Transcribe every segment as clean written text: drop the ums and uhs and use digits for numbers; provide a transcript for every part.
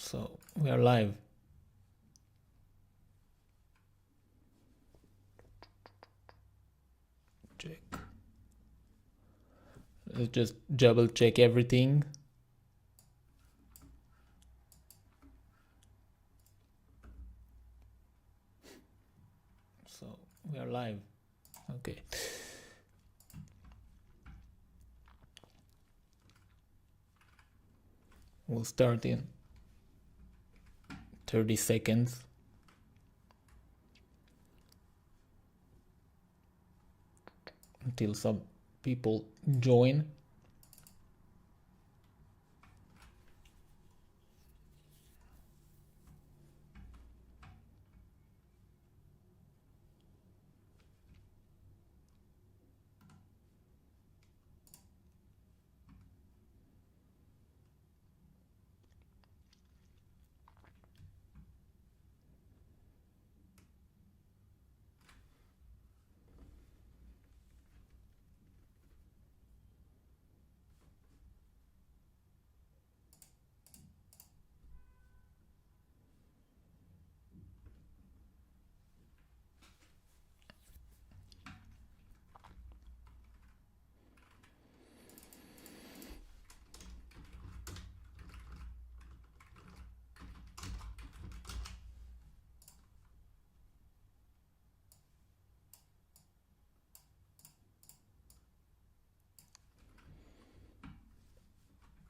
So we are live. Check. Let's just double check everything. So we are live. Okay. We'll start in 30 seconds. Until some people join.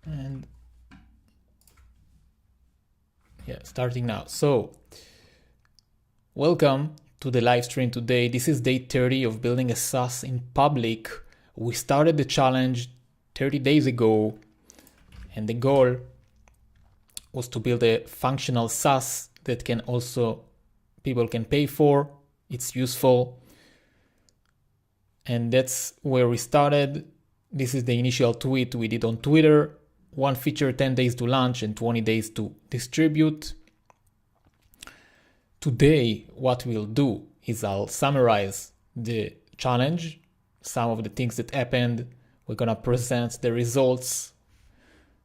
And yeah, starting now. So welcome to the live stream today. This is day 30 of building a SaaS in public. We started the challenge 30 days ago, and the goal was to build a functional SaaS that can also people can pay for. It's useful. And that's where we started. This is the initial tweet we did on Twitter. One feature, 10 days to launch and 20 days to distribute. Today, what we'll do is I'll summarize the challenge, some of the things that happened. We're going to present the results,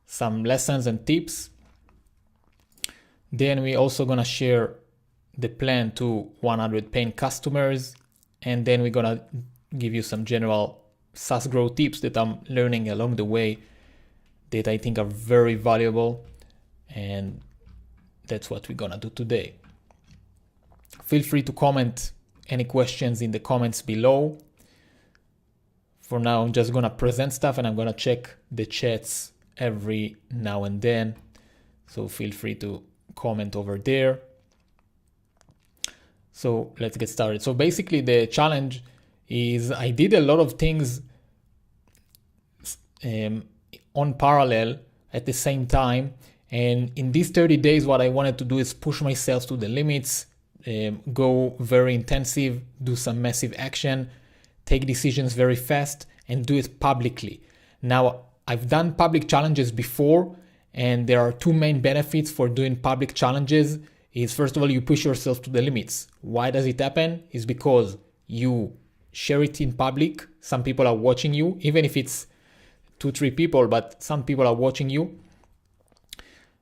some lessons and tips. Then we're also going to share the plan to 100 paying customers. And then we're going to give you some general SaaS growth tips that I'm learning along the way that I think are very valuable. And that's what we're going to do today. Feel free to comment any questions in the comments below. For now, I'm just going to present stuff and I'm going to check the chats every now and then. So feel free to comment over there. So let's get started. So basically the challenge is I did a lot of things on parallel at the same time. And in these 30 days, what I wanted to do is push myself to the limits, go very intensive, do some massive action, take decisions very fast, and do it publicly. Now, I've done public challenges before, and there are two main benefits for doing public challenges. Is first of all, you push yourself to the limits. Why does it happen? Is because you share it in public. Some people are watching you, even if it's 2-3 people, but some people are watching you.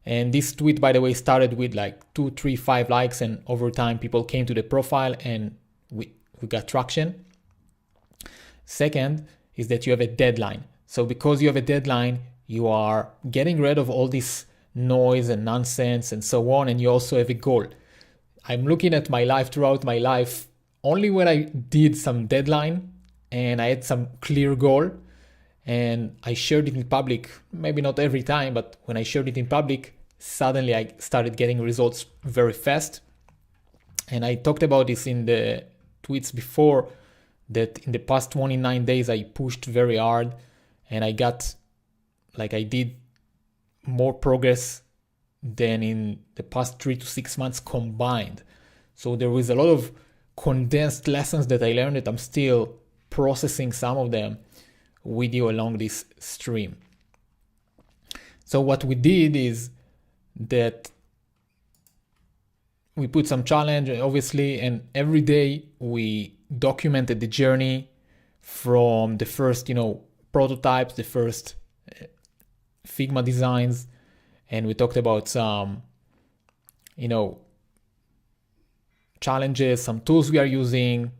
And this tweet, by the way, started with like 2, 3, 5 likes, and over time people came to the profile and we got traction. Second is that you have a deadline. So because you have a deadline, you are getting rid of all this noise and nonsense and so on, and you also have a goal. I'm looking at my life throughout my life, only when I did some deadline and I had some clear goal and I shared it in public, maybe not every time, but when I shared it in public, suddenly I started getting results very fast. And I talked about this in the tweets before, that in the past 29 days, I pushed very hard and I did more progress than in the past 3 to 6 months combined. So there was a lot of condensed lessons that I learned that I'm still processing some of them with you along this stream. So what we did is that we put some challenge, obviously, and every day we documented the journey from the first, prototypes, the first Figma designs, and we talked about some challenges, some tools we are using.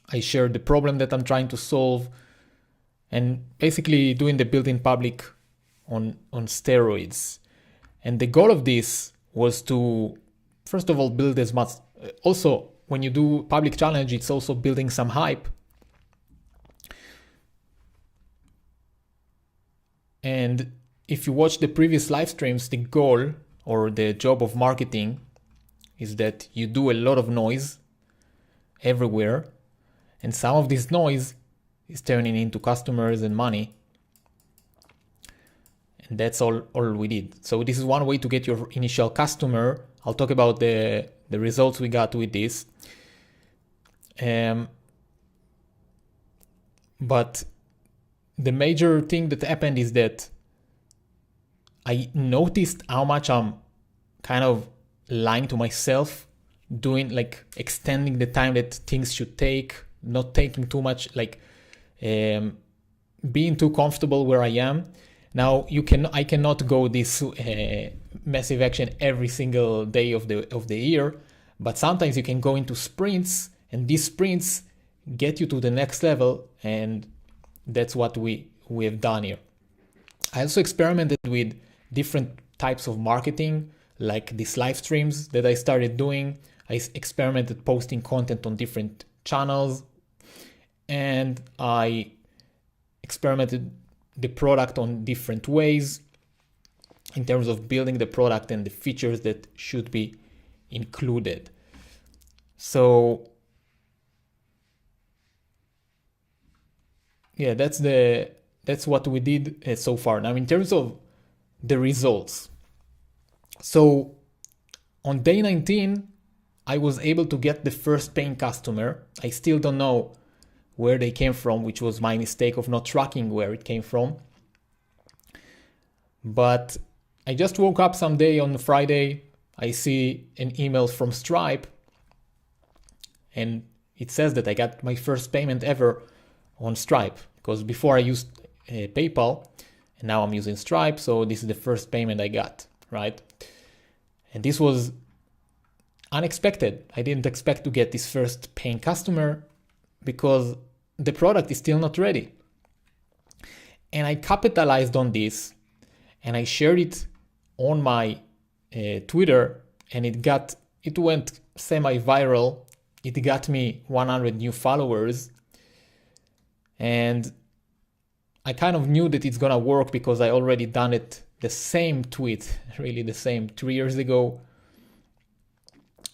I share the problem that I'm trying to solve, and basically doing the build in public on steroids. And the goal of this was to, first of all, build as much. Also, when you do public challenge, it's also building some hype. And if you watch the previous live streams, the goal or the job of marketing is that you do a lot of noise everywhere. And some of this noise is turning into customers and money. And that's all we did. So this is one way to get your initial customer. I'll talk about the results we got with this. But the major thing that happened is that I noticed how much I'm kind of lying to myself, doing like extending the time that things should take, not taking too much, like being too comfortable where I am. Now I cannot go this massive action every single day of the year, but sometimes you can go into sprints, and these sprints get you to the next level, and that's what we have done here. I also experimented with different types of marketing, like these live streams that I started doing. I experimented posting content on different channels, and I experimented the product on different ways in terms of building the product and the features that should be included. So yeah, that's what we did so far. Now, in terms of the results, so on day 19, I was able to get the first paying customer. I still don't know where they came from, which was my mistake of not tracking where it came from. But I just woke up someday on Friday, I see an email from Stripe, and it says that I got my first payment ever on Stripe, because before I used PayPal, and now I'm using Stripe, so this is the first payment I got, right? And this was unexpected. I didn't expect to get this first paying customer because the product is still not ready. And I capitalized on this, and I shared it on my Twitter, and it went semi-viral. It got me 100 new followers, and I kind of knew that it's gonna work because I already done it, the same tweet, really the same 3 years ago.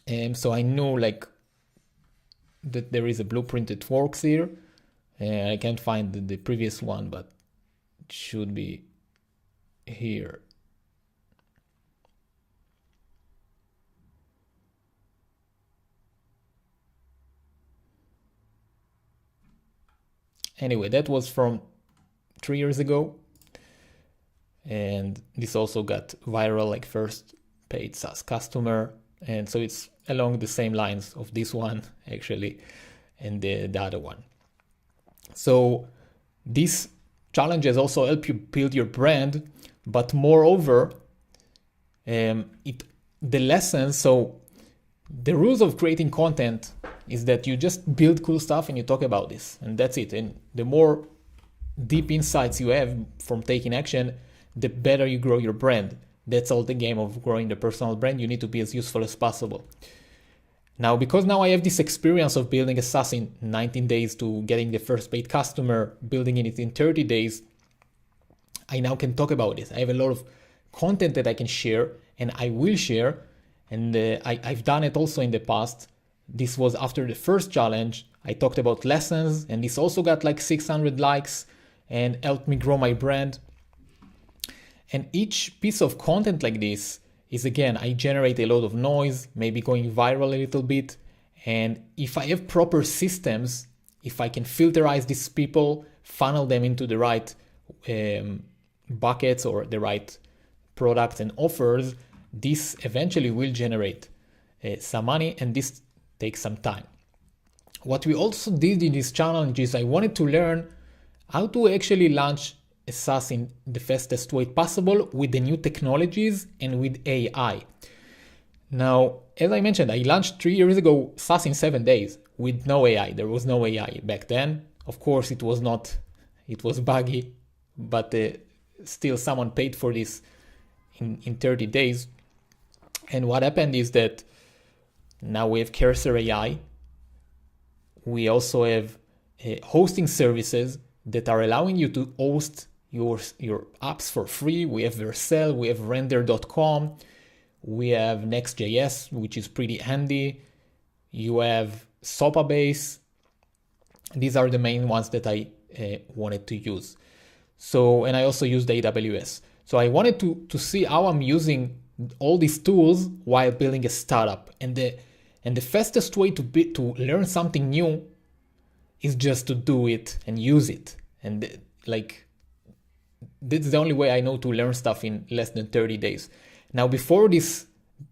And so I knew like that there is a blueprint that works here. I can't find the previous one, but it should be here. Anyway, that was from 3 years ago. And this also got viral, like first paid SaaS customer. And so it's along the same lines of this one, actually, and the other one. So these challenges also help you build your brand, but moreover, the lessons, so the rules of creating content is that you just build cool stuff and you talk about this, and that's it. And the more deep insights you have from taking action, the better you grow your brand. That's all the game of growing the personal brand. You need to be as useful as possible. Now, because now I have this experience of building a SaaS in 19 days to getting the first paid customer, building it in 30 days, I now can talk about this. I have a lot of content that I can share, and I will share. And I've done it also in the past. This was after the first challenge. I talked about lessons, and this also got like 600 likes and helped me grow my brand. And each piece of content like this is, again, I generate a lot of noise, maybe going viral a little bit. And if I have proper systems, if I can filterize these people, funnel them into the right buckets or the right products and offers, this eventually will generate some money, and this takes some time. What we also did in this challenge is I wanted to learn how to actually launch a SaaS in the fastest way possible with the new technologies and with AI. Now, as I mentioned, I launched 3 years ago SaaS in 7 days with no AI. There was no AI back then. Of course, it was buggy, but still someone paid for this in 30 days. And what happened is that now we have Cursor AI. We also have hosting services that are allowing you to host your apps for free. We have Vercel, we have render.com, we have Next.js, which is pretty handy. You have Sopabase. These are the main ones that I wanted to use. So, and I also used AWS. So I wanted to see how I'm using all these tools while building a startup. And the fastest way to learn something new is just to do it and use it. And like, this is the only way I know to learn stuff in less than 30 days. Now, before this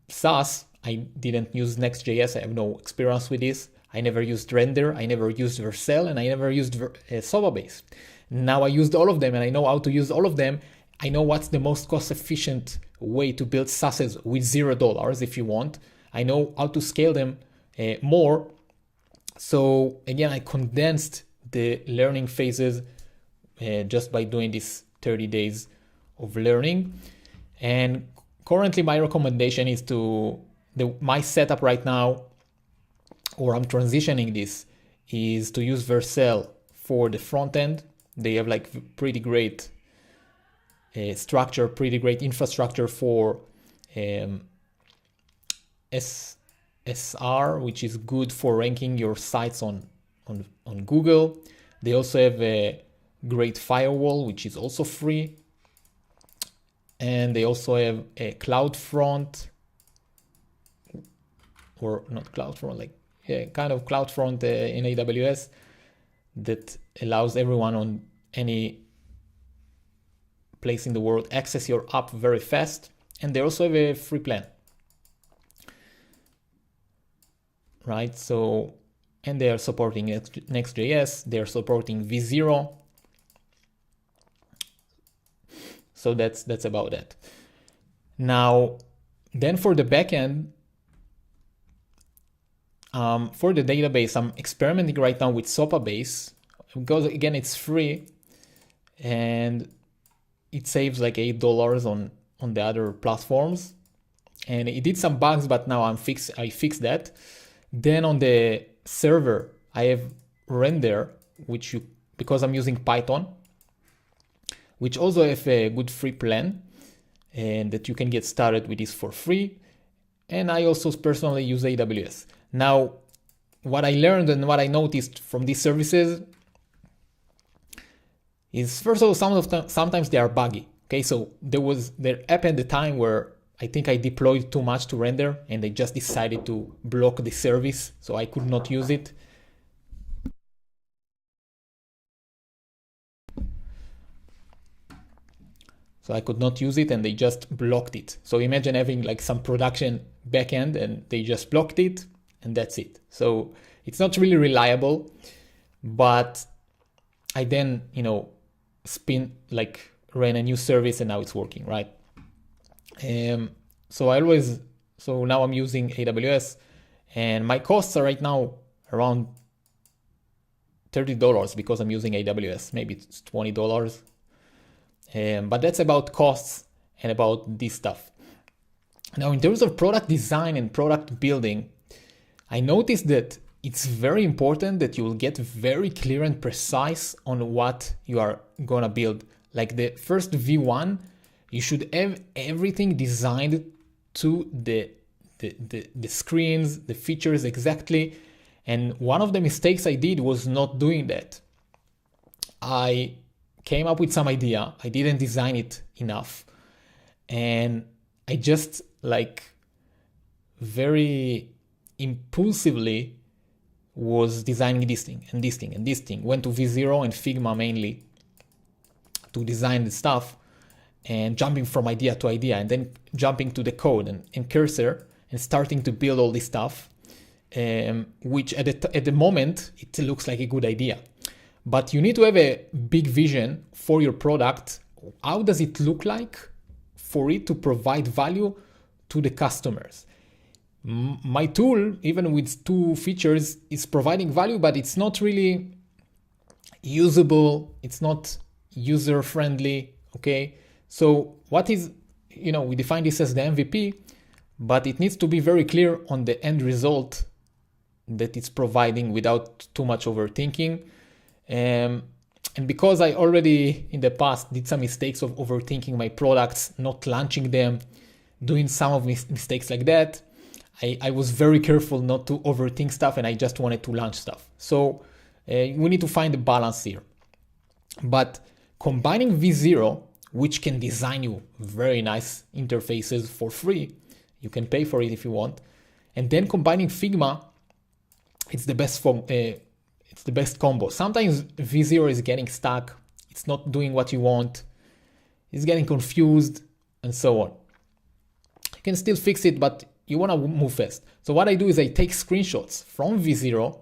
SaaS, I didn't use Next.js. I have no experience with this. I never used Render. I never used Vercel, and I never used Sopabase. Now I used all of them, and I know how to use all of them. I know what's the most cost-efficient way to build SaaSes with $0 if you want. I know how to scale them more. So again, I condensed the learning phases just by doing this 30 days of learning. And currently my recommendation is my setup right now, or I'm transitioning this, is to use Vercel for the front end. They have like pretty great structure, pretty great infrastructure for SR, which is good for ranking your sites on Google. They also have a great firewall, which is also free. And they also have a CloudFront, or not CloudFront, like kind of CloudFront in AWS, that allows everyone on any place in the world access your app very fast. And they also have a free plan, right? So, and they are supporting Next.js, they are supporting V0. So that's about that. Now, then for the backend, for the database, I'm experimenting right now with Sopabase, because again, it's free and it saves like $8 on the other platforms. And it did some bugs, but now I fixed that. Then on the server, I have Render, because I'm using Python, which also have a good free plan, and that you can get started with this for free. And I also personally use AWS. Now, what I learned and what I noticed from these services is, first of all, sometimes they are buggy. Okay, so there happened a time where I think I deployed too much to Render, and they just decided to block the service, so I could not use it. So I could not use it, and they just blocked it. So imagine having like some production backend, and they just blocked it, and that's it. So it's not really reliable, but I then, ran a new service, and now it's working, right? So now I'm using AWS, and my costs are right now around $30 because I'm using AWS. Maybe it's $20. But that's about costs and about this stuff. Now, in terms of product design and product building, I noticed that it's very important that you will get very clear and precise on what you are gonna build. Like the first V1, you should have everything designed to the screens, the features exactly. And one of the mistakes I did was not doing that. I came up with some idea, I didn't design it enough, and I just very impulsively was designing this thing and this thing and this thing. Went to V0 and Figma mainly to design the stuff, and jumping from idea to idea, and then jumping to the code and Cursor and starting to build all this stuff, which at the moment it looks like a good idea. But you need to have a big vision for your product. How does it look like for it to provide value to the customers? My tool, even with 2 features, is providing value, but it's not really usable. It's not user friendly. Okay. So what is, we define this as the MVP, but it needs to be very clear on the end result that it's providing without too much overthinking. And because I already in the past did some mistakes of overthinking my products, not launching them, doing some of mistakes like that, I was very careful not to overthink stuff, and I just wanted to launch stuff. So we need to find a balance here. But combining V0, which can design you very nice interfaces for free, you can pay for it if you want, and then combining Figma, it's the best it's the best combo. Sometimes V0 is getting stuck, it's not doing what you want, it's getting confused, and so on. You can still fix it, but you want to move fast. So what I do is I take screenshots from V0,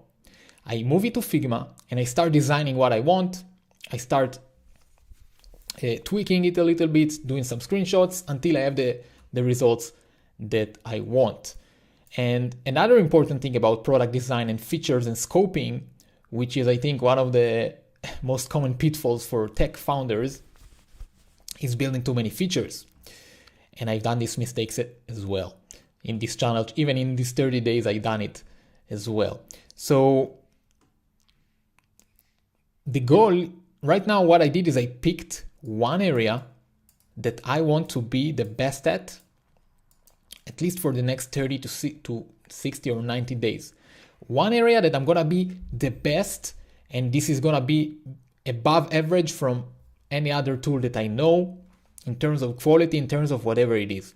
I move it to Figma, and I start designing what I want. I start tweaking it a little bit, doing some screenshots until I have the results that I want. And another important thing about product design and features and scoping, which is I think one of the most common pitfalls for tech founders, is building too many features. And I've done these mistakes as well in this channel. Even in these 30 days, I've done it as well. So the goal right now, what I did is I picked one area that I want to be the best at least for the next 30 to 60 or 90 days. One area that I'm going to be the best, and this is going to be above average from any other tool that I know in terms of quality, in terms of whatever it is.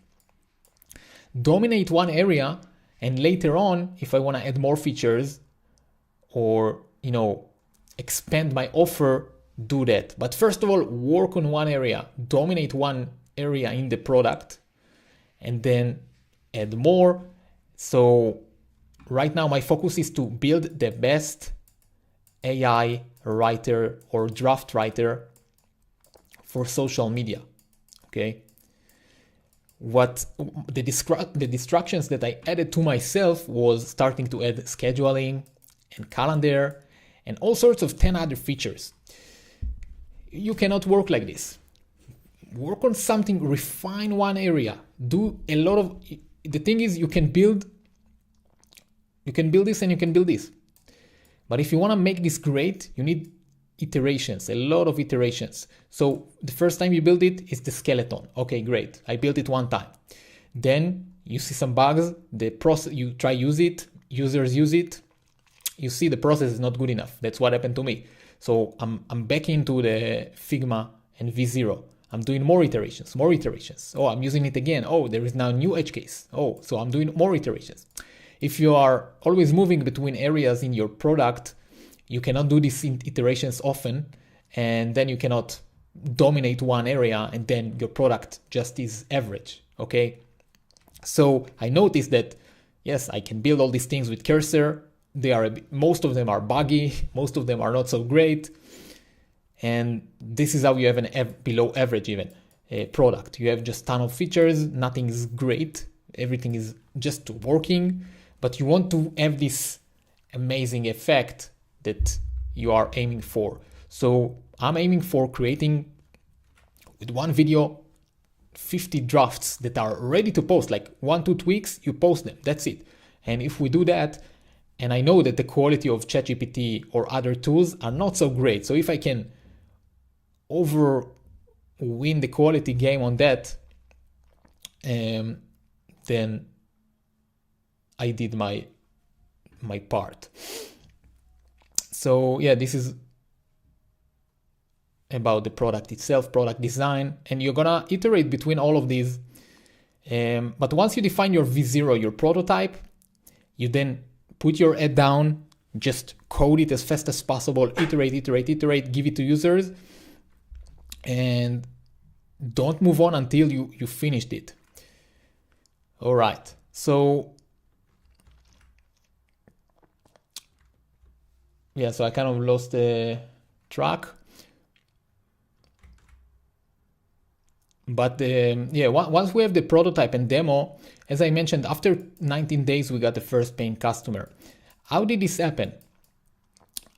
Dominate one area, and later on, if I want to add more features or, expand my offer, do that. But first of all, work on one area, dominate one area in the product, and then add more. So right now my focus is to build the best AI writer or draft writer for social media. Okay. What the distractions that I added to myself was starting to add scheduling and calendar and all sorts of 10 other features. You cannot work like this. Work on something, refine one area, do a lot of, the thing is you can build this and you can build this. But if you want to make this great, you need iterations, a lot of iterations. So the first time you build it is the skeleton. Okay, great. I built it one time. Then you see some bugs, the process, you try use it, users use it. You see the process is not good enough. That's what happened to me. So I'm back into the Figma and V0. I'm doing more iterations. Oh, I'm using it again. Oh, there is now a new edge case. Oh, so I'm doing more iterations. If you are always moving between areas in your product, you cannot do these iterations often, and then you cannot dominate one area and then your product just is average. Okay. So I noticed that, yes, I can build all these things with Cursor. Most of them are buggy. Most of them are not so great. And this is how you have an below average even product. You have just ton of features. Nothing is great. Everything is just working, but you want to have this amazing effect that you are aiming for. So I'm aiming for creating with one video 50 drafts that are ready to post, like 1-2 tweaks, you post them, that's it. And if we do that, and I know that the quality of ChatGPT or other tools are not so great. So if I can win the quality game on that, then I did my part. So yeah, this is about the product itself, product design, and you're gonna iterate between all of these. But once you define your V0, your prototype, you then put your head down, just code it as fast as possible, iterate, give it to users, and don't move on until you finished it. All right, so yeah, so I kind of lost the track. But yeah, once we have the prototype and demo, as I mentioned, after 19 days, we got the first paying customer. How did this happen?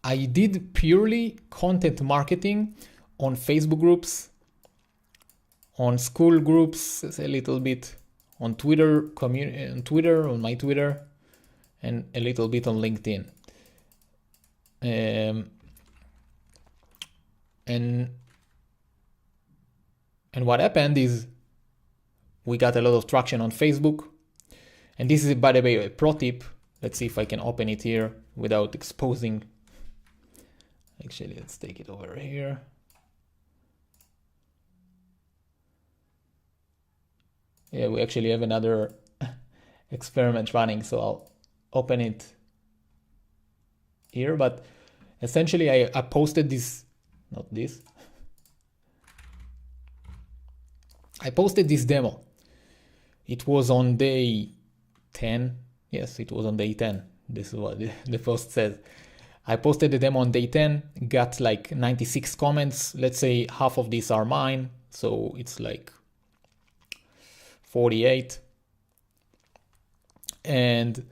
I did purely content marketing on Facebook groups, on school groups, a little bit on Twitter, on my Twitter, and a little bit on LinkedIn. And what happened is we got a lot of traction on Facebook. And this is, by the way, a pro tip. Let's see if I can open it here without exposing. Actually, let's take it over here. Yeah, we actually have another experiment running, so I'll open it here. But essentially, I posted this, not this. I posted this demo. It was on day 10. Yes, it was on day 10. This is what the post says. I posted the demo on day 10, got like 96 comments. Let's say half of these are mine. So it's like 48. And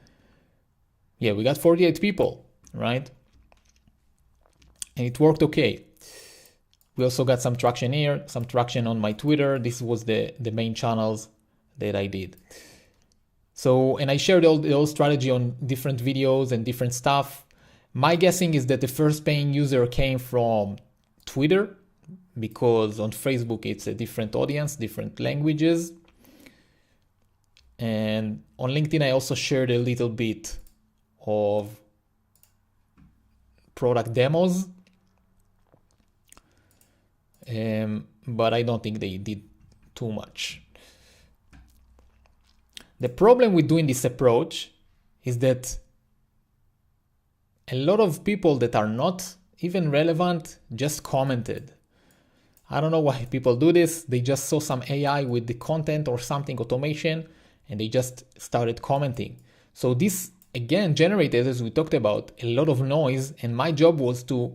yeah, we got 48 people, right? And it worked okay. We also got some traction here, some traction on my Twitter. This was the main channels that I did. So, and I shared the whole strategy on different videos and different stuff. My guessing is that the first paying user came from Twitter, because on Facebook it's a different audience, different languages. And on LinkedIn I also shared a little bit of product demos. But I don't think they did too much. The problem with doing this approach is that a lot of people that are not even relevant just commented. I don't know why people do this. They just saw some AI with the content or something, automation, and they just started commenting. So this again generated, as we talked about, a lot of noise, and my job was to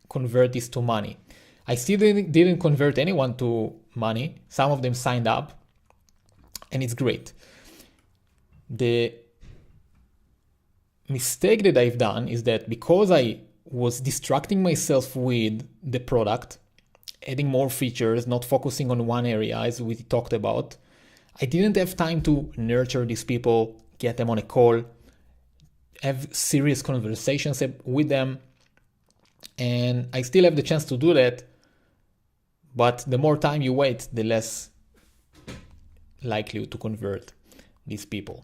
convert this to money. I still didn't convert anyone to money. Some of them signed up, and it's great. The mistake that I've done is that because I was distracting myself with the product, adding more features, not focusing on one area as we talked about, I didn't have time to nurture these people, get them on a call, have serious conversations with them. And I still have the chance to do that. But the more time you wait, the less likely to convert these people.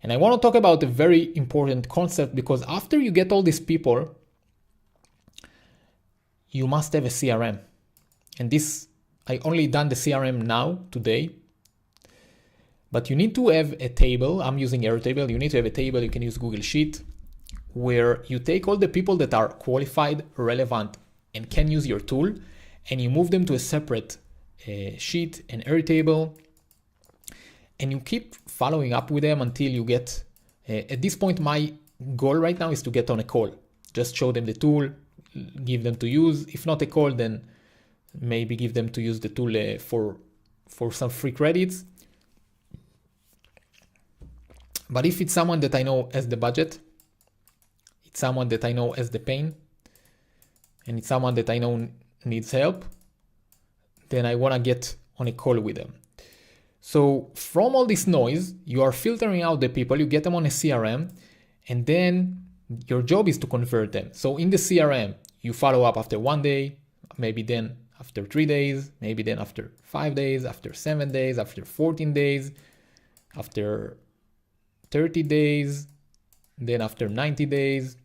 And I want to talk about a very important concept, because after you get all these people, you must have a CRM. And this, I only done the CRM now, today. But you need to have a table. I'm using Airtable. You need to have a table. You can use Google Sheet, where you take all the people that are qualified, relevant, and can use your tool, and you move them to a separate sheet, an Airtable, and you keep following up with them until you get, at this point, my goal right now is to get on a call. Just show them the tool, give them to use. If not a call, then maybe give them to use the tool for some free credits. But if it's someone that I know has the budget, it's someone that I know has the pain, and it's someone that I know needs help, then I want to get on a call with them. So from all this noise, you are filtering out the people, you get them on a CRM, and then your job is to convert them. So in the CRM, you follow up after 1 day, maybe then after 3 days, maybe then after 5 days, after 7 days, after 14 days, after 30 days, then after 90 days,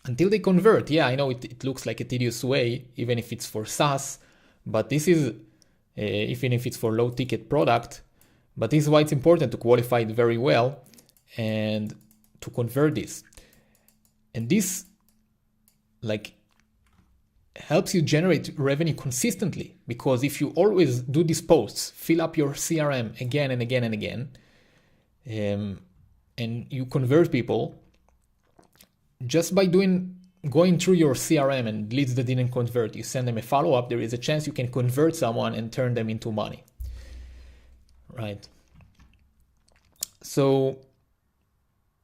until they convert. Yeah, I know it looks like a tedious way, even if it's for SaaS, but this is, even if it's for low ticket product, but this is why it's important to qualify it very well and to convert this. And this helps you generate revenue consistently, because if you always do these posts, fill up your CRM again and again and again, and you convert people just by going through your CRM and leads that didn't convert, you send them a follow-up, there is a chance you can convert someone and turn them into money, right? So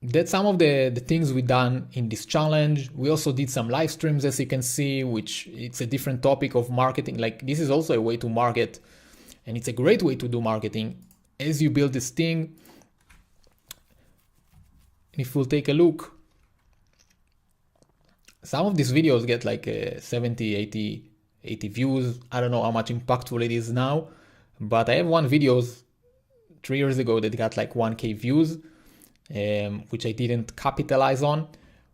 that's some of the things we done in this challenge. We also did some live streams, as you can see, which it's a different topic of marketing. Like this is also a way to market, and it's a great way to do marketing as you build this thing. If we'll take a look, some of these videos get like 70, 80 views. I don't know how much impactful it is now, but I have one video 3 years ago that got like 1K views, which I didn't capitalize on.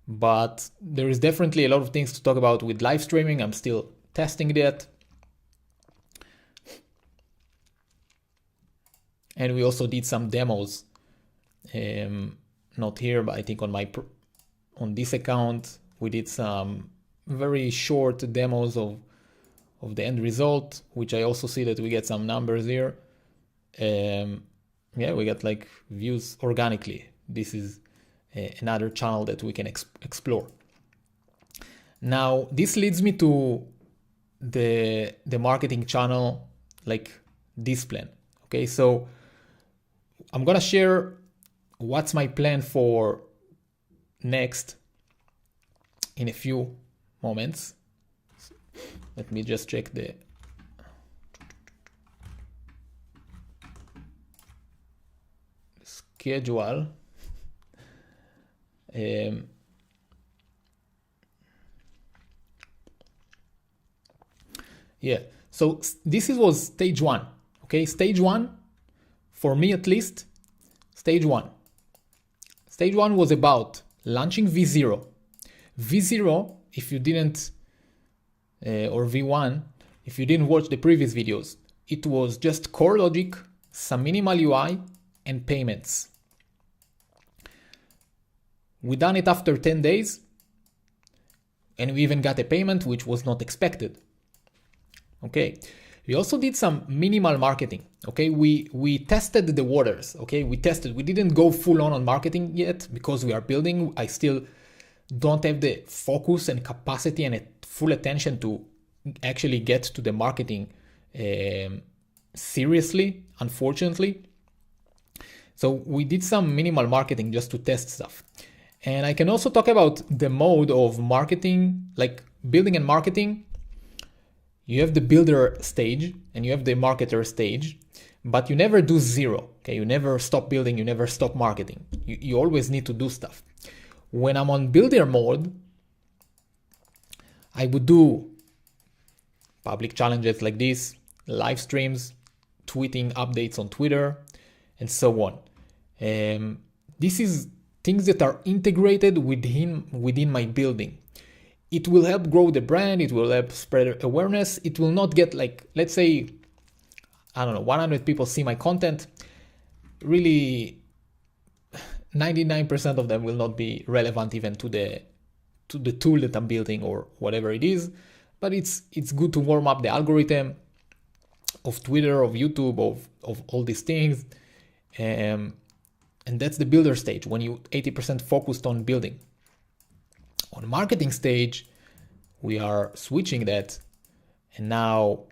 But there is definitely a lot of things to talk about with live streaming. I'm still testing that. And we also did some demos, not here, but I think on this account, we did some very short demos of the end result, which I also see that we get some numbers here. Yeah, we got like views organically. This is another channel that we can explore. Now, this leads me to the marketing channel, like this plan. Okay, so I'm gonna share what's my plan for next in a few moments. Let me just check the schedule. Yeah, so this was stage one. Okay, stage one, for me at least, stage one was about launching V0. V0, if you didn't, or V1, if you didn't watch the previous videos, it was just core logic, some minimal UI, and payments. We done it after 10 days, and we even got a payment, which was not expected. Okay, we also did some minimal marketing. Okay, we tested the waters. Okay, we didn't go full on marketing yet because we are building. I still don't have the focus and capacity and full attention to actually get to the marketing seriously, unfortunately. So we did some minimal marketing just to test stuff. And I can also talk about the mode of marketing, like building and marketing. You have the builder stage and you have the marketer stage, but you never do zero. Okay, you never stop building, you never stop marketing. You always need to do stuff. When I'm on builder mode, I would do public challenges like this, live streams, tweeting updates on Twitter, and so on. This is things that are integrated within my building. It will help grow the brand, it will help spread awareness. It will not get like, let's say, I don't know, 100 people see my content. Really, 99% of them will not be relevant even to the tool that I'm building or whatever it is. But it's good to warm up the algorithm of Twitter, of YouTube, of all these things. And that's the builder stage, when you 80% focused on building. On marketing stage, we are switching that, and now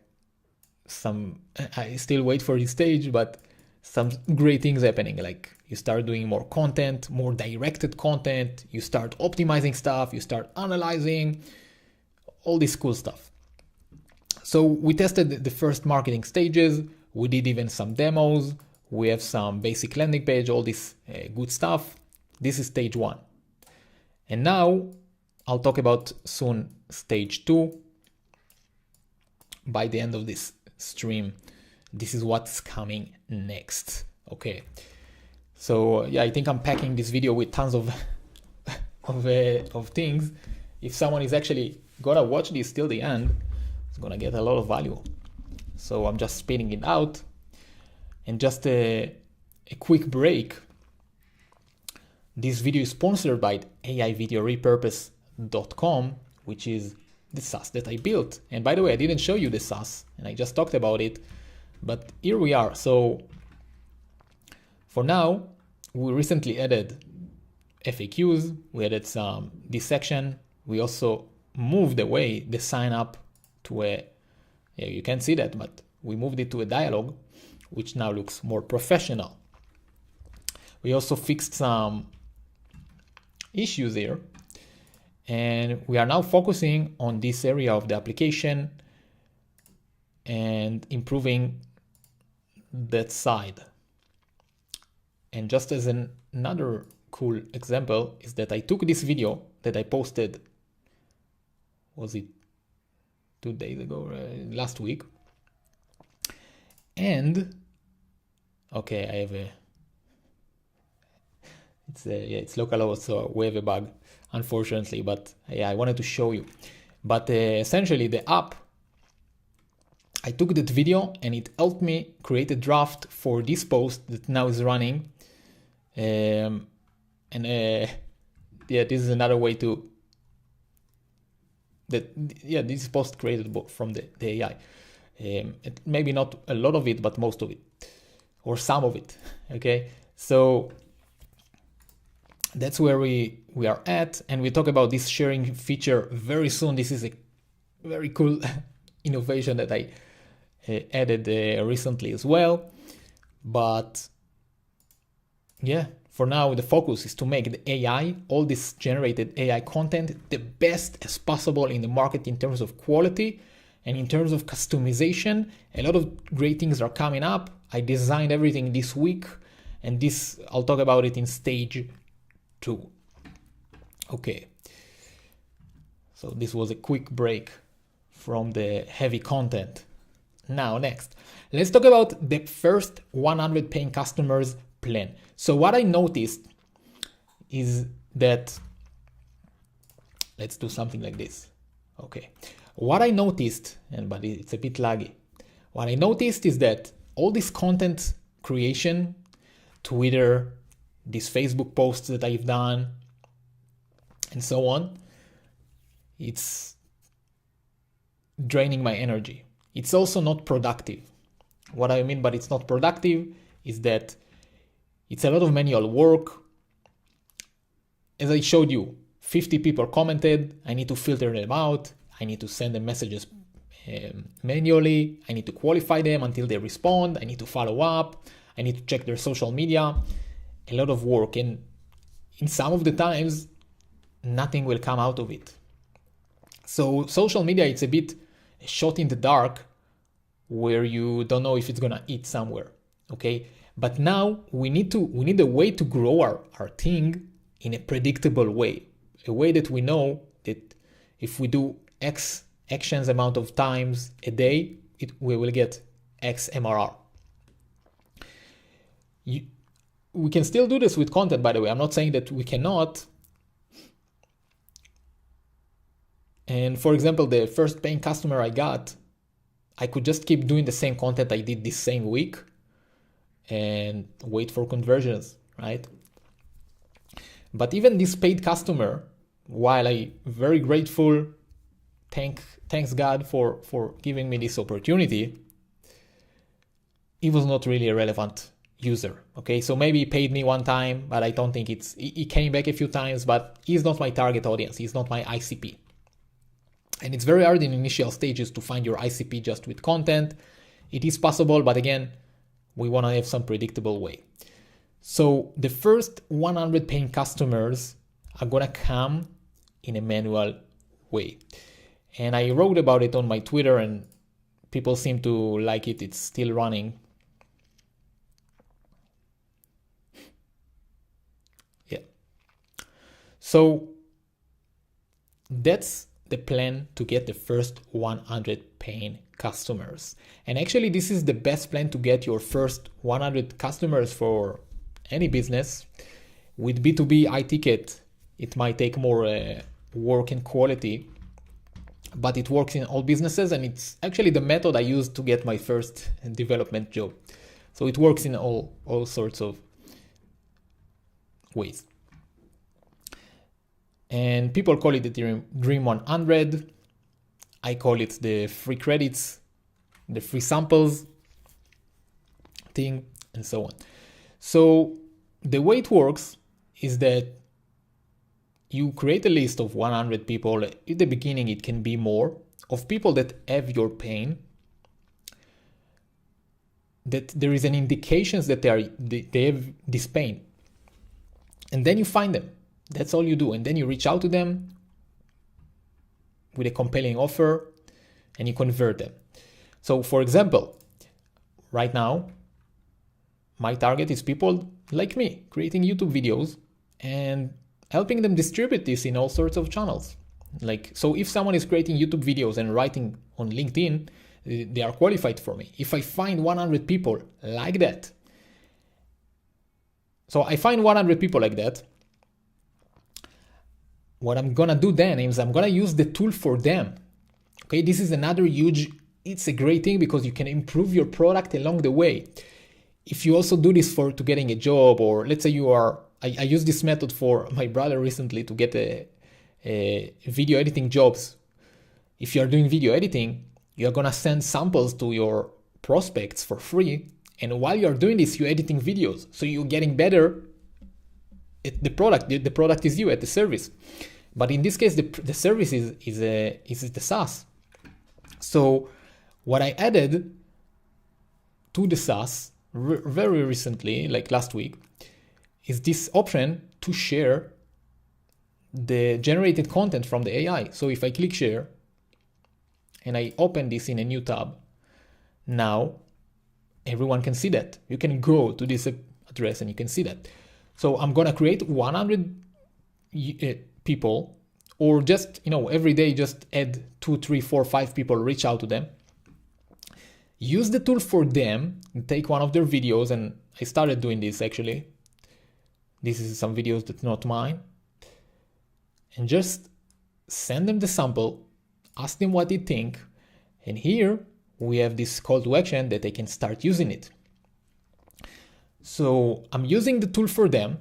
I still wait for this stage, but some great things happening. Like you start doing more content, more directed content, you start optimizing stuff, you start analyzing, all this cool stuff. So we tested the first marketing stages, we did even some demos, we have some basic landing page, all this good stuff. This is stage one. And now I'll talk about soon stage two. By the end of this stream, this is what's coming next. Okay. So yeah, I think I'm packing this video with tons of things. If someone is actually gonna watch this till the end, it's gonna get a lot of value. So I'm just spitting it out. And just a quick break. This video is sponsored by AI Video Repurpose.com, which is the SaaS that I built. And by the way, I didn't show you the SaaS and I just talked about it, but here we are. So for now, we recently added FAQs, we added some dissection. We also moved away the sign up to you can't see that, but we moved it to a dialogue, which now looks more professional. We also fixed some issues here. And we are now focusing on this area of the application and improving that side. And just as another cool example is that I took this video that I posted, was it 2 days ago, last week. And okay, I have it's local, so we have a bug, unfortunately, but yeah, I wanted to show you. But essentially the app, I took that video and it helped me create a draft for this post that now is running. Yeah, this is another way to this post created from the AI. Maybe not a lot of it, but most of it, or some of it. Okay, so that's where we are at, and we talk about this sharing feature very soon. This is a very cool innovation that I added recently as well. But yeah, for now the focus is to make the AI, all this generated AI content, the best as possible in the market in terms of quality and in terms of customization. A lot of great things are coming up. I designed everything this week, and this I'll talk about it in stage 2. Okay, so this was a quick break from the heavy content. Now next, let's talk about the first 100 paying customers plan. So what I noticed is that, let's do something like this. Okay, what I noticed, but it's a bit laggy. What I noticed is that all this content creation, Twitter, these Facebook posts that I've done, and so on, it's draining my energy. It's also not productive. What I mean by it's not productive is that it's a lot of manual work. As I showed you, 50 people commented. I need to filter them out. I need to send them messages manually. I need to qualify them until they respond. I need to follow up. I need to check their social media. A lot of work, and in some of the times nothing will come out of it. So social media, it's a bit a shot in the dark where you don't know if it's gonna eat somewhere. Okay, but now we need a way to grow our thing in a predictable way, a way that we know that if we do X actions amount of times a day, we will get X MRR. We can still do this with content, by the way. I'm not saying that we cannot. And for example, the first paying customer I got, I could just keep doing the same content I did this same week and wait for conversions, right? But even this paid customer, while I very grateful, thanks God for giving me this opportunity, he was not really a relevant user. Okay, so maybe he paid me one time, but I don't think he came back a few times, but he's not my target audience. He's not my ICP. And it's very hard in initial stages to find your ICP just with content. It is possible, but again, we want to have some predictable way. So the first 100 paying customers are going to come in a manual way. And I wrote about it on my Twitter and people seem to like it. It's still running. Yeah. So that's the plan to get the first 100 paying customers. And actually, this is the best plan to get your first 100 customers for any business. With B2B iTicket, it might take more work and quality, but it works in all businesses, and it's actually the method I used to get my first development job. So it works in all sorts of ways. And people call it the Dream 100. I call it the free credits, the free samples thing, and so on. So the way it works is that you create a list of 100 people. At the beginning, it can be more, of people that have your pain, that there is an indication that they have this pain. And then you find them. That's all you do. And then you reach out to them with a compelling offer and you convert them. So for example, right now, my target is people like me creating YouTube videos and helping them distribute this in all sorts of channels. So if someone is creating YouTube videos and writing on LinkedIn, they are qualified for me. If I find 100 people like that, so I find 100 people like that, what I'm gonna do then is I'm gonna use the tool for them. Okay, this is another it's a great thing because you can improve your product along the way. If you also do this to getting a job, or let's say I use this method for my brother recently to get a video editing jobs. If you're doing video editing, you're gonna send samples to your prospects for free. And while you're doing this, you're editing videos. So you're getting better at the product. The product is you at the service. But in this case, the service is the SaaS. So what I added to the SaaS very recently, like last week, is this option to share the generated content from the AI. So if I click share and I open this in a new tab, now everyone can see that. You can go to this address and you can see that. So I'm gonna create 100 people, or just, every day just add 2, 3, 4, 5 people, reach out to them. Use the tool for them, take one of their videos, and I started doing this actually. This is some videos that's not mine. And just send them the sample, ask them what they think, and here we have this call to action that they can start using it. So I'm using the tool for them.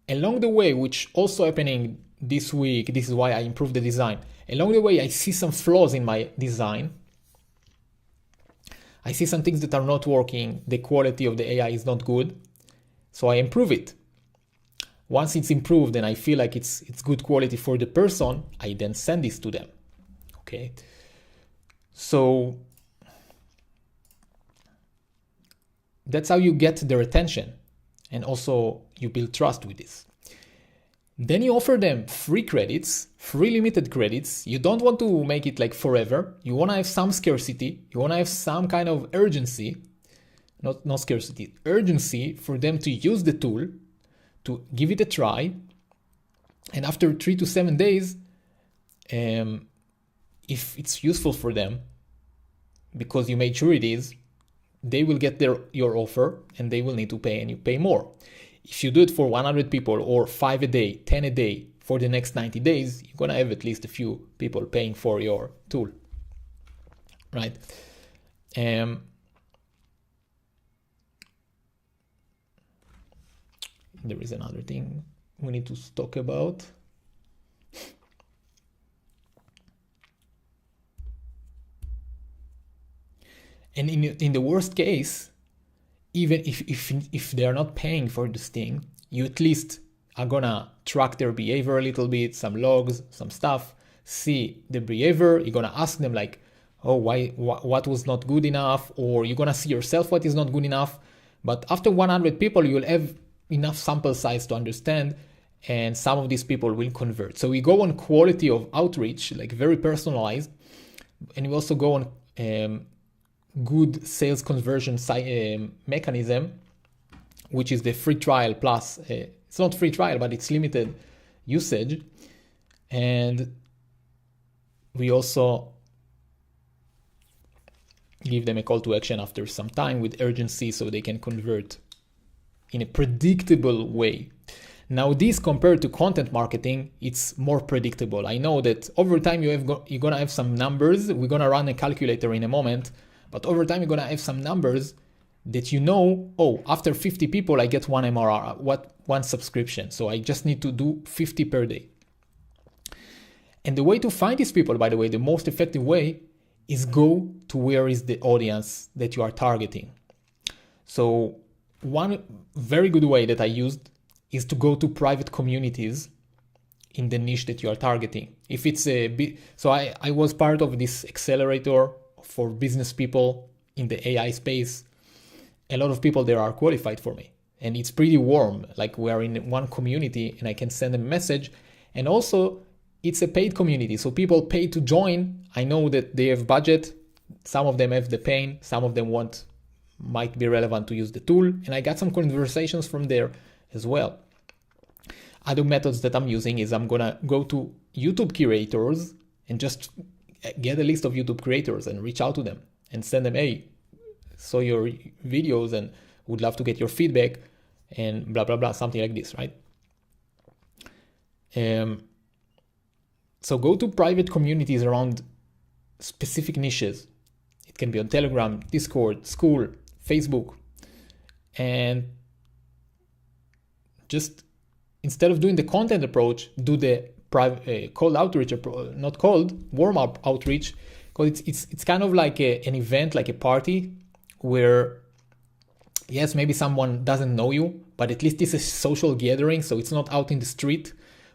Along the way, which also happening this week, this is why I improved the design. Along the way, I see some flaws in my design. I see some things that are not working. The quality of the AI is not good. So I improve it. Once it's improved and I feel like it's good quality for the person, I then send this to them. Okay. So that's how you get their attention, and also you build trust with this. Then you offer them free credits, free limited credits. You don't want to make it like forever. You want to have some scarcity. You want to have some kind of urgency, not scarcity, urgency for them to use the tool, to give it a try. And after 3 to 7 days, if it's useful for them, because you made sure it is, they will get your offer and they will need to pay, and you pay more. If you do it for 100 people or 5 a day, 10 a day for the next 90 days, you're going to have at least a few people paying for your tool, right? There is another thing we need to talk about. And in the worst case, even if they are not paying for this thing, you at least are gonna track their behavior a little bit, some logs, some stuff, see the behavior. You're gonna ask them like, oh, what was not good enough, or you're gonna see yourself what is not good enough. But after 100 people, you'll have enough sample size to understand, and some of these people will convert. So we go on quality of outreach, like very personalized, and we also go on good sales conversion mechanism, which is the free trial plus, it's not free trial, but it's limited usage. And we also give them a call to action after some time with urgency so they can convert in a predictable way. Now this, compared to content marketing, it's more predictable. I know that over time you're going to have some numbers. We're going to run a calculator in a moment. But over time, you're going to have some numbers that after 50 people, I get one MRR, one subscription. So I just need to do 50 per day. And the way to find these people, by the way, the most effective way is go to where is the audience that you are targeting. So one very good way that I used is to go to private communities in the niche that you are targeting. If it's so I was part of this accelerator for business people in the AI space. A lot of people there are qualified for me. and it's pretty warm. Like we are in one community and I can send them a message. And also it's a paid community. So people pay to join. I know that they have budget. Some of them have the pain. Some of them might be relevant to use the tool. And I got some conversations from there as well. Other methods that I'm using is I'm gonna go to YouTube creators and just get a list of YouTube creators and reach out to them and send them, hey, saw your videos and would love to get your feedback and blah, blah, blah, something like this, right? So go to private communities around specific niches. It can be on Telegram, Discord, School, Facebook, and just instead of doing the content approach, do the private cold outreach, not cold, warm up outreach, because it's kind of like an event, like a party where, yes, maybe someone doesn't know you, but at least it's a social gathering, so it's not out in the street,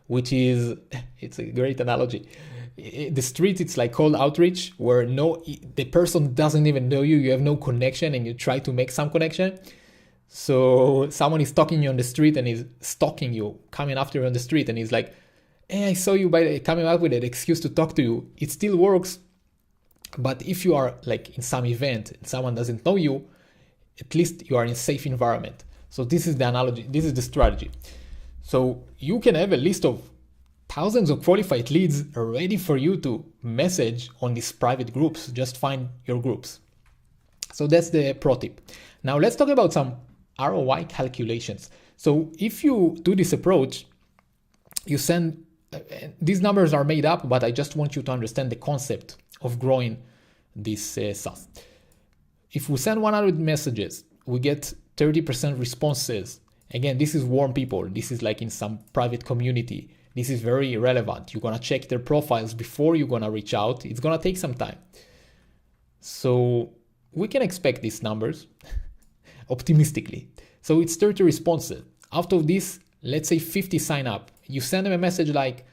which is, it's a great analogy. The street, it's like cold outreach where the person doesn't even know you, you have no connection, and you try to make some connection. So someone is stalking you on the street and is stalking you, coming after you on the street, and he's like, hey, I saw you coming up with an excuse to talk to you. It still works. But if you are like in some event and someone doesn't know you, at least you are in a safe environment. So this is the analogy, this is the strategy. So you can have a list of thousands of qualified leads ready for you to message on these private groups. Just find your groups. So that's the pro tip. Now let's talk about some ROI calculations. So if you do this approach, you send, these numbers are made up, but I just want you to understand the concept of growing this SaaS. If we send 100 messages, we get 30% responses. Again, this is warm people. This is like in some private community. This is very relevant. You're gonna check their profiles before you're gonna reach out. It's gonna take some time. So we can expect these numbers optimistically. So it's 30 responses. Out of this, let's say 50 sign up. You send them a message like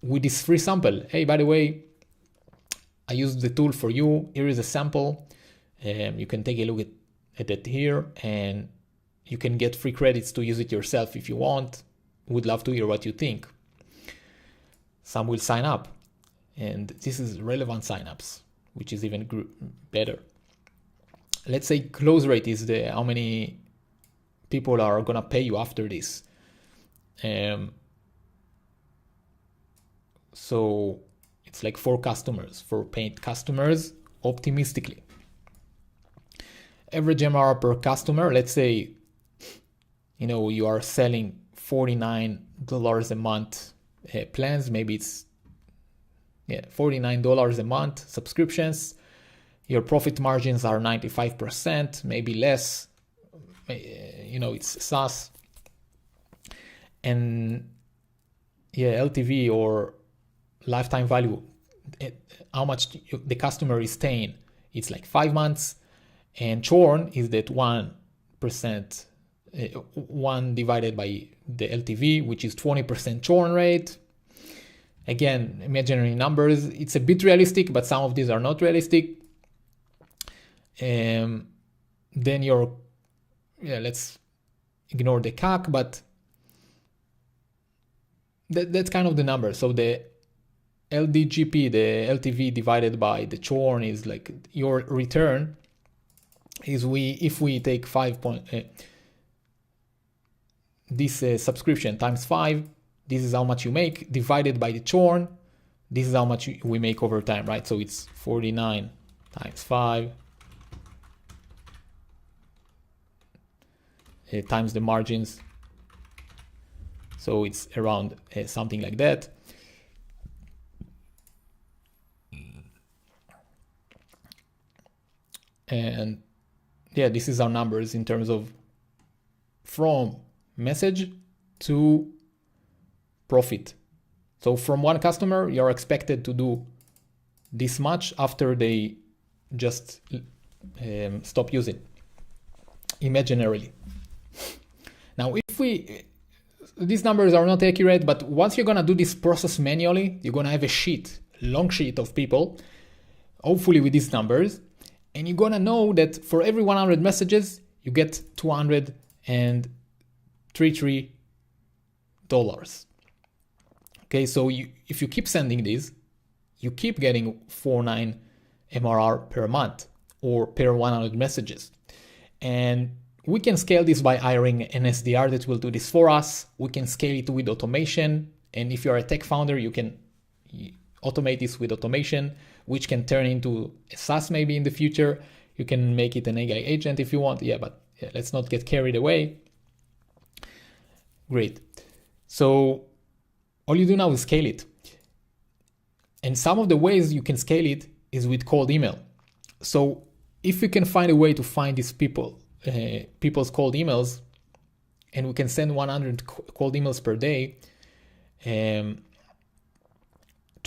with this free sample. Hey, by the way, I used the tool for you. Here is a sample. You can take a look at it here, and you can get free credits to use it yourself if you want. Would love to hear what you think. Some will sign up, and this is relevant signups, which is even better. Let's say close rate is how many people are gonna pay you after this. So it's like 4 customers, 4 paid customers, optimistically. Average MRR per customer, let's say, you are selling $49 a month plans, maybe it's $49 a month subscriptions. Your profit margins are 95%, maybe less. It's SaaS. And LTV or lifetime value, how much the customer is staying, it's like 5 months. And churn is that 1%, 1 divided by the LTV, which is 20% churn rate. Again, imaginary numbers. It's a bit realistic, but some of these are not realistic. Then let's ignore the CAC, but that's kind of the number. So the LDGP, the LTV divided by the churn, is like your return. If we take this subscription times 5, this is how much you make, divided by the churn, this is how much we make over time, right? So it's 49 times 5 times the margins. So it's around something like that. And this is our numbers in terms of from message to profit. So from one customer, you're expected to do this much after they just stop using imaginarily. Now, these numbers are not accurate, but once you're gonna do this process manually, you're gonna have a long sheet of people, hopefully with these numbers, and you're gonna know that for every 100 messages, you get 200 and $33. Okay, so if you keep sending these, you keep getting 49 MRR per month or per 100 messages. And we can scale this by hiring an SDR that will do this for us. We can scale it with automation. And if you're a tech founder, you can automate this with automation, which can turn into a SaaS maybe in the future. You can make it an AI agent if you want. But let's not get carried away. Great. So all you do now is scale it. And some of the ways you can scale it is with cold email. So if you can find a way to find these people's cold emails, and we can send 100 cold emails per day, to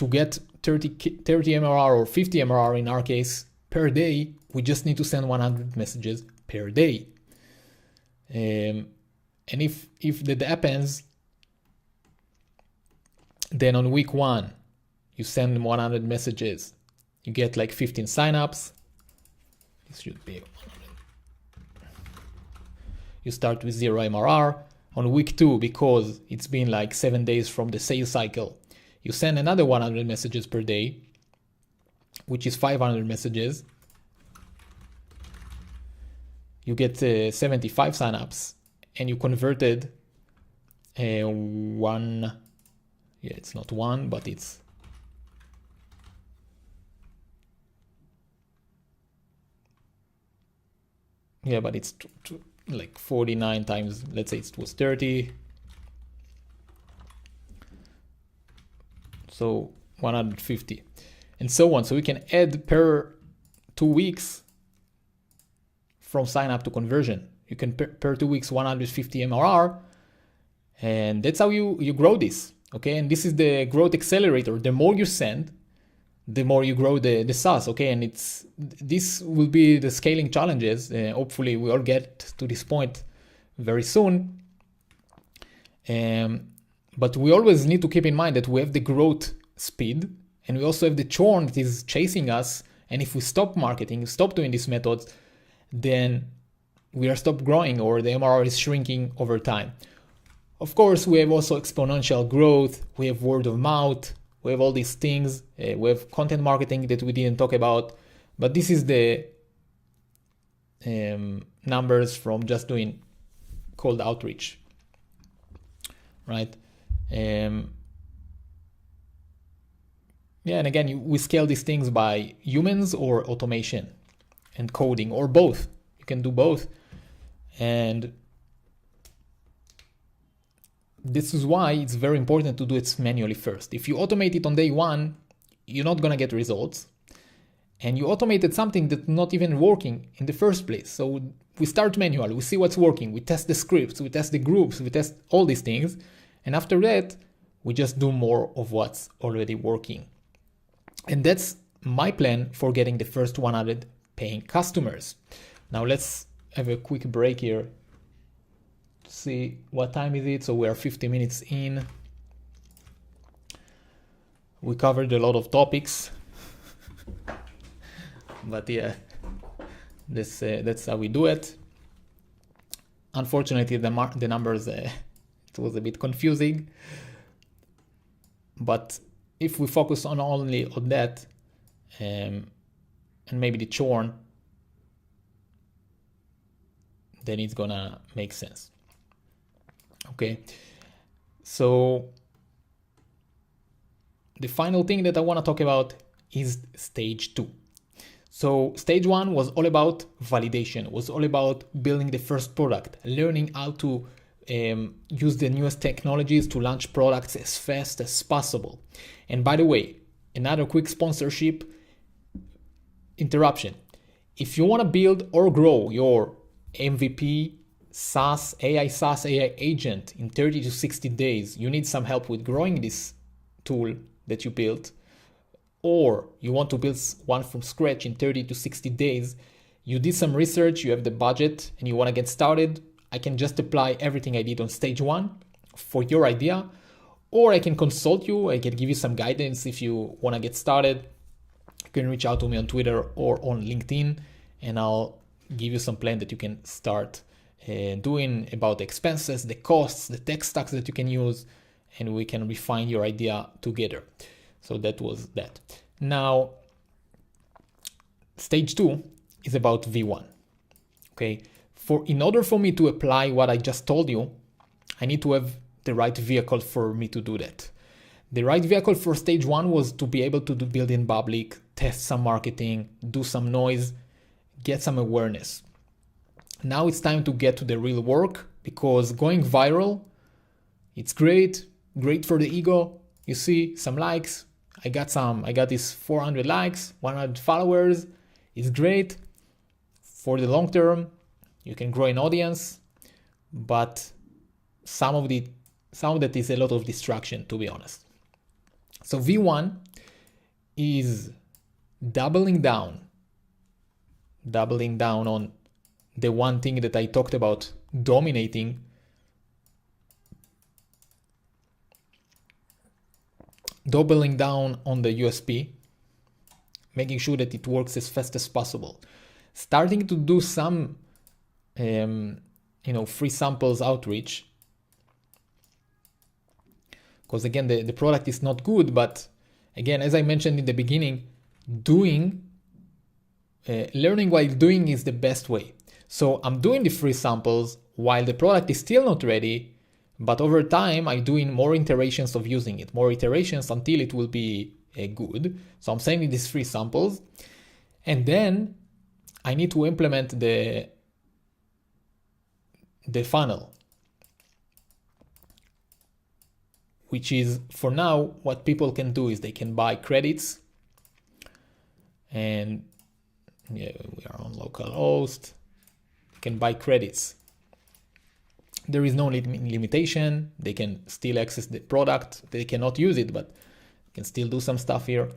get 30 MRR or 50 MRR in our case per day, we just need to send 100 messages per day. And if that happens, then on week 1, you send 100 messages, you get like 15 signups. This should be 100. You start with 0 MRR. On week 2, because it's been like 7 days from the sales cycle, you send another 100 messages per day, which is 500 messages. You get 75 signups, and you converted one. Yeah, it's not one, but it's like 49 times, let's say it was 30. So 150 and so on. So we can add per 2 weeks from sign up to conversion. You can per 2 weeks, 150 MRR. And that's how you grow this. Okay. And this is the growth accelerator. The more you send, the more you grow the SaaS. Okay. And this will be the scaling challenges. Hopefully we all get to this point very soon. But we always need to keep in mind that we have the growth speed, and we also have the churn that is chasing us. And if we stop marketing, stop doing these methods, then we are stop growing, or the MRR is shrinking over time. Of course, we have also exponential growth. We have word of mouth. We have all these things. We have content marketing that we didn't talk about. But this is the numbers from just doing cold outreach, right? And again, we scale these things by humans or automation and coding, or both. You can do both. And this is why it's very important to do it manually first. If you automate it on day 1, you're not going to get results. And you automated something that's not even working in the first place. So we start manual, we see what's working, we test the scripts, we test the groups, we test all these things. And after that, we just do more of what's already working. And that's my plan for getting the first 100 paying customers. Now let's have a quick break here to see what time is it. So we are 50 minutes in. We covered a lot of topics. But yeah, that's how we do it. Unfortunately, the numbers, it was a bit confusing. But if we focus only on that, and maybe the churn, then it's gonna make sense. Okay, so the final thing that I want to talk about is stage 2. So stage 1 was all about validation, was all about building the first product, learning how to use the newest technologies to launch products as fast as possible. And by the way, another quick sponsorship interruption. If you want to build or grow your MVP SaaS, AI SaaS, AI agent in 30 to 60 days, you need some help with growing this tool that you built, or you want to build one from scratch in 30 to 60 days, you did some research, you have the budget, and you want to get started, I can just apply everything I did on stage 1 for your idea, or I can consult you, I can give you some guidance if you want to get started. You can reach out to me on Twitter or on LinkedIn, and I'll give you some plan that you can start doing, about the expenses, the costs, the tech stacks that you can use, and we can refine your idea together. So that was that. Now, stage 2 is about V1. Okay, in order for me to apply what I just told you, I need to have the right vehicle for me to do that. The right vehicle for stage 1 was to be able to build in public, test some marketing, do some noise, get some awareness. Now it's time to get to the real work, because going viral, it's great for the ego. You see some likes. I got this 400 likes, 100 followers. It's great for the long term. You can grow an audience, but some of that is a lot of distraction, to be honest. So V1 is doubling down on the one thing that I talked about, dominating, doubling down on the USP, making sure that it works as fast as possible, starting to do some free samples outreach, because again the product is not good, but again, as I mentioned in the beginning, learning while doing is the best way. So I'm doing the free samples while the product is still not ready, but over time I'm doing more iterations of using it, more iterations until it will be good. So I'm sending these free samples, and then I need to implement the funnel, which is, for now, what people can do is they can buy credits, and we are on localhost. You can buy credits. There is no limitation. They can still access the product. They cannot use it, but can still do some stuff here.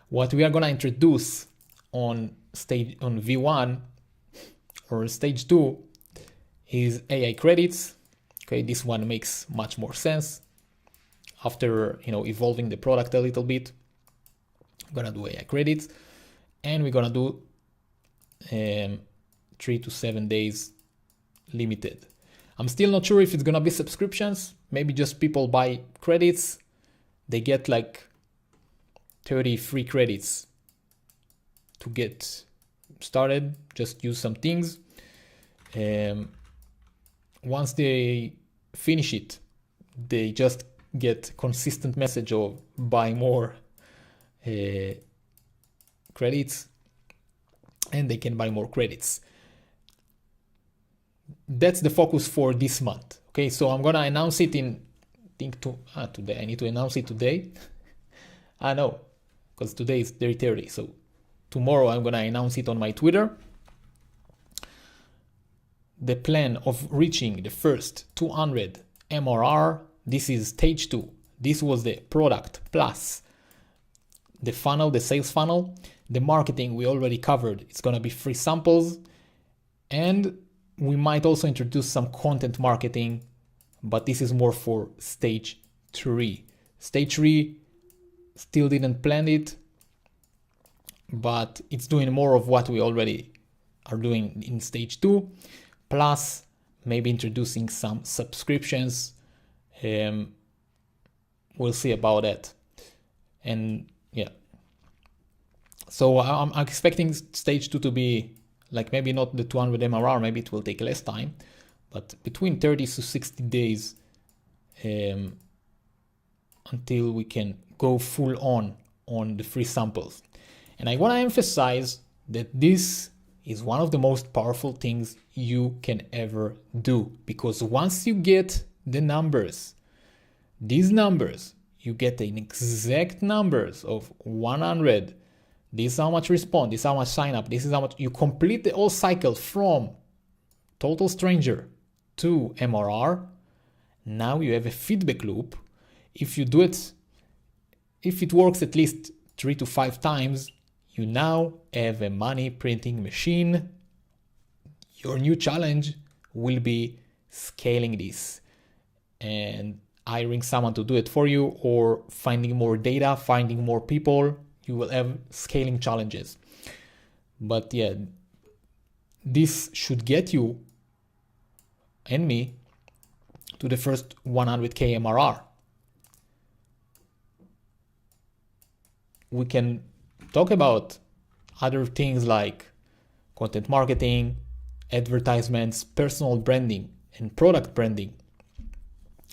What we are going to introduce on V1 or stage 2 is AI credits. Okay, this one makes much more sense. After evolving the product a little bit, I'm gonna do AI credits, and we're gonna do 3 to 7 days limited. I'm still not sure if it's gonna be subscriptions. Maybe just people buy credits. They get like 30 free credits to get started. Just use some things. Once they finish it, they just get consistent message of buy more credits, and they can buy more credits. That's the focus for this month. Okay, so I'm gonna announce it today. I need to announce it today. I know, because today is 30:30. So tomorrow I'm gonna announce it on my Twitter. The plan of reaching the first 200 MRR. This is stage 2. This was the product plus the funnel, the sales funnel. The marketing we already covered. It's going to be free samples, and we might also introduce some content marketing, but this is more for stage 3. Stage 3 still didn't plan it, but it's doing more of what we already are doing in stage 2, plus maybe introducing some subscriptions. We'll see about that. And yeah, so I'm expecting stage 2 to be like maybe not the 200 MRR, maybe it will take less time, but between 30 to 60 days until we can go full on the free samples. And I want to emphasize that this is one of the most powerful things you can ever do, because once you get the numbers, these numbers, you get an exact numbers of 100. This is how much respond, this is how much sign up, this is how much you complete the whole cycle from total stranger to MRR. Now you have a feedback loop. If you do it, if it works at least 3 to 5 times, you now have a money printing machine. Your new challenge will be scaling this and hiring someone to do it for you, or finding more data, finding more people. You will have scaling challenges. But yeah, this should get you and me to the first 100K MRR. We can talk about other things like content marketing, advertisements, personal branding, and product branding.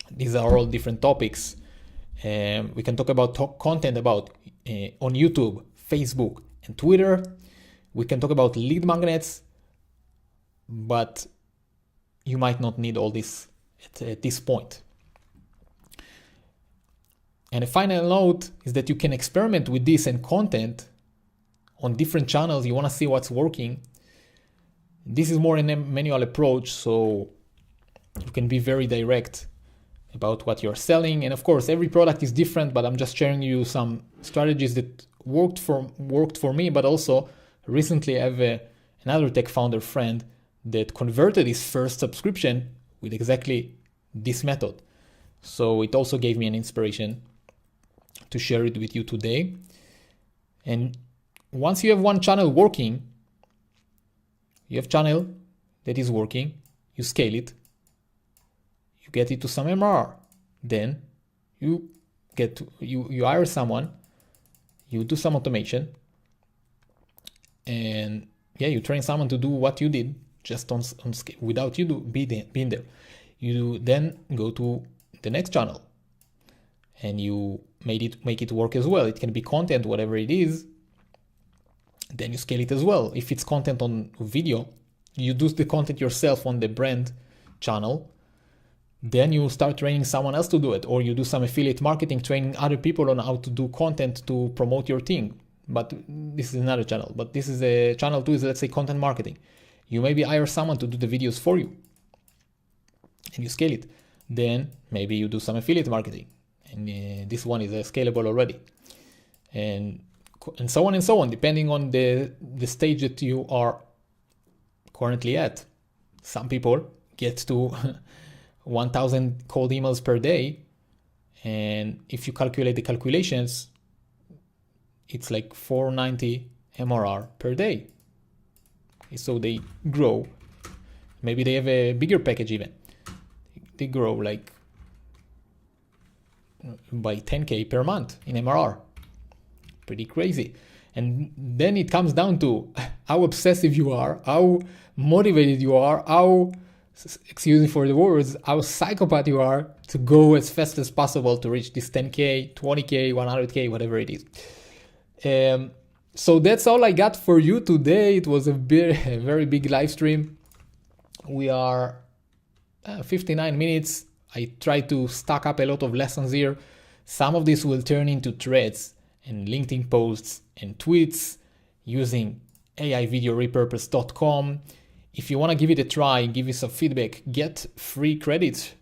These are all different topics. We can talk about content about on YouTube, Facebook, and Twitter. We can talk about lead magnets, but you might not need all this at this point. And a final note is that you can experiment with this and content on different channels. You want to see what's working. This is more a manual approach, so you can be very direct about what you're selling. And of course, every product is different, but I'm just sharing you some strategies that worked for me. But also, recently I have another tech founder friend that converted his first subscription with exactly this method. So it also gave me an inspiration to share it with you today. And once you have one channel working, you have channel that is working, you scale it, you get it to some MRR, then you hire someone, you do some automation, and you train someone to do what you did just on scale without you being there. You then go to the next channel and you make it work as well. It can be content, whatever it is. Then you scale it as well. If it's content on video, you do the content yourself on the brand channel. Then you start training someone else to do it, or you do some affiliate marketing, training other people on how to do content to promote your thing. But this is another channel. But this is a channel 2 is, let's say, content marketing. You maybe hire someone to do the videos for you and you scale it. Then maybe you do some affiliate marketing, and this one is scalable already. And so on, depending on the stage that you are currently at. Some people get to 1,000 cold emails per day, and if you calculate the calculations, it's like 490 MRR per day. So they grow. Maybe they have a bigger package even. They grow like by 10K per month in MRR. Pretty crazy. And then it comes down to how obsessive you are, how motivated you are, how, excuse me for the words, how psychopath you are to go as fast as possible to reach this 10K, 20K, 100K, whatever it is. So that's all I got for you today. It was a very big live stream. We are 59 minutes. I try to stack up a lot of lessons here. Some of this will turn into threads and LinkedIn posts and tweets using AIVideoRepurpose.com. If you want to give it a try, give you some feedback, get free credits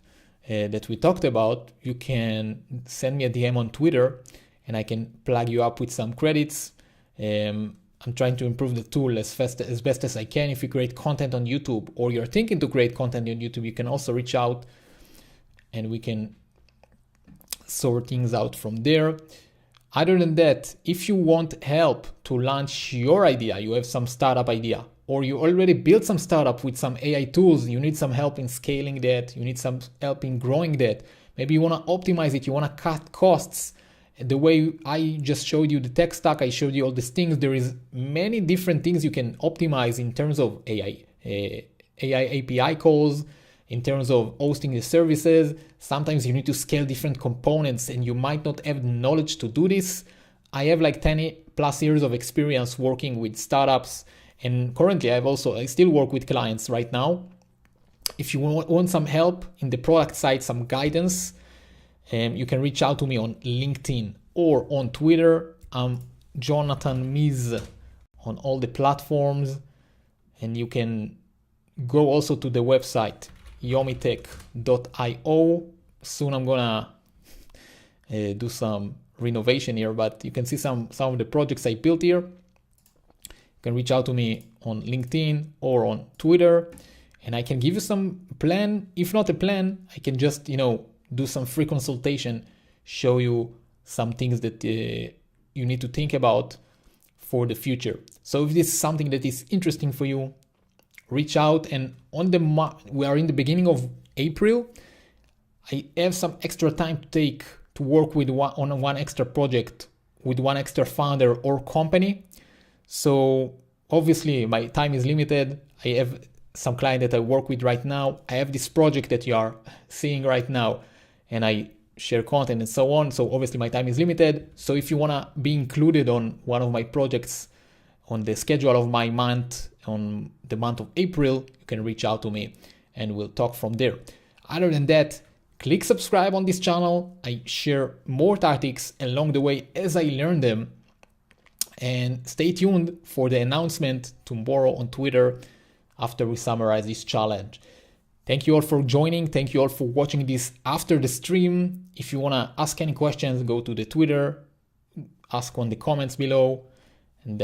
that we talked about, you can send me a DM on Twitter and I can plug you up with some credits. I'm trying to improve the tool as best as I can. If you create content on YouTube or you're thinking to create content on YouTube, you can also reach out and we can sort things out from there. Other than that, if you want help to launch your idea, you have some startup idea, or you already built some startup with some AI tools, you need some help in scaling that, you need some help in growing that, maybe you want to optimize it, you want to cut costs. The way I just showed you the tech stack, I showed you all these things. There is many different things you can optimize in terms of AI API calls, in terms of hosting the services. Sometimes you need to scale different components and you might not have knowledge to do this. I have like 10 plus years of experience working with startups, and currently I still work with clients right now. If you want some help in the product side, some guidance, you can reach out to me on LinkedIn or on Twitter. I'm Jonathan Miz on all the platforms, and you can go also to the website yomitech.io. Soon I'm gonna do some renovation here, but you can see some of the projects I built here. You can reach out to me on LinkedIn or on Twitter, and I can give you some plan. If not a plan, I can just do some free consultation, show you some things that you need to think about for the future. So if this is something that is interesting for you, reach out. And we are in the beginning of April. I have some extra time to take to work with on one extra project with one extra founder or company. So obviously my time is limited. I have some client that I work with right now. I have this project that you are seeing right now, and I share content and so on. So obviously my time is limited. So if you want to be included on one of my projects on the schedule of my month, on the month of April, you can reach out to me and we'll talk from there. Other than that, click subscribe on this channel. I share more tactics along the way as I learn them. And stay tuned for the announcement tomorrow on Twitter after we summarize this challenge. Thank you all for joining. Thank you all for watching this after the stream. If you want to ask any questions, go to the Twitter, ask on the comments below. And